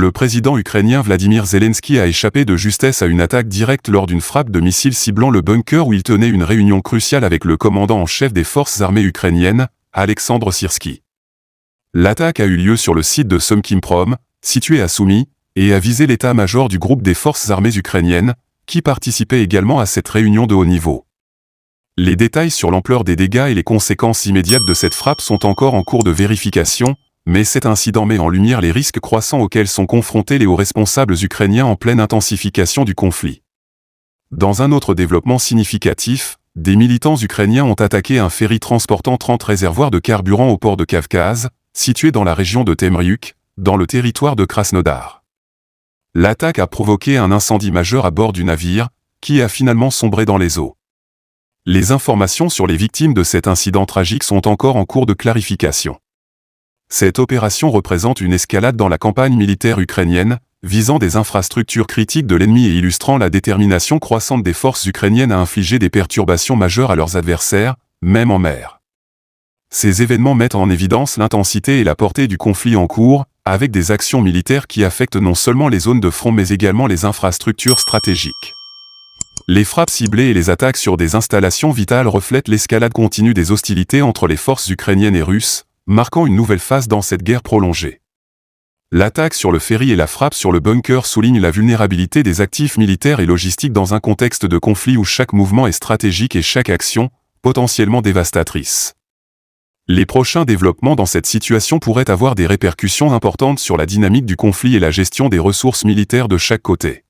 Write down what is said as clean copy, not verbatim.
Le président ukrainien Vladimir Zelensky a échappé de justesse à une attaque directe lors d'une frappe de missiles ciblant le bunker où il tenait une réunion cruciale avec le commandant en chef des forces armées ukrainiennes, Alexandre Syrsky. L'attaque a eu lieu sur le site de Sumkimprom, situé à Soumy, et a visé l'état-major du groupe des forces armées ukrainiennes, qui participait également à cette réunion de haut niveau. Les détails sur l'ampleur des dégâts et les conséquences immédiates de cette frappe sont encore en cours de vérification, mais cet incident met en lumière les risques croissants auxquels sont confrontés les hauts responsables ukrainiens en pleine intensification du conflit. Dans un autre développement significatif, des militants ukrainiens ont attaqué un ferry transportant 30 réservoirs de carburant au port de Kavkaz, situé dans la région de Temryuk, dans le territoire de Krasnodar. L'attaque a provoqué un incendie majeur à bord du navire, qui a finalement sombré dans les eaux. Les informations sur les victimes de cet incident tragique sont encore en cours de clarification. Cette opération représente une escalade dans la campagne militaire ukrainienne, visant des infrastructures critiques de l'ennemi et illustrant la détermination croissante des forces ukrainiennes à infliger des perturbations majeures à leurs adversaires, même en mer. Ces événements mettent en évidence l'intensité et la portée du conflit en cours, avec des actions militaires qui affectent non seulement les zones de front mais également les infrastructures stratégiques. Les frappes ciblées et les attaques sur des installations vitales reflètent l'escalade continue des hostilités entre les forces ukrainiennes et russes, marquant une nouvelle phase dans cette guerre prolongée. L'attaque sur le ferry et la frappe sur le bunker soulignent la vulnérabilité des actifs militaires et logistiques dans un contexte de conflit où chaque mouvement est stratégique et chaque action, potentiellement dévastatrice. Les prochains développements dans cette situation pourraient avoir des répercussions importantes sur la dynamique du conflit et la gestion des ressources militaires de chaque côté.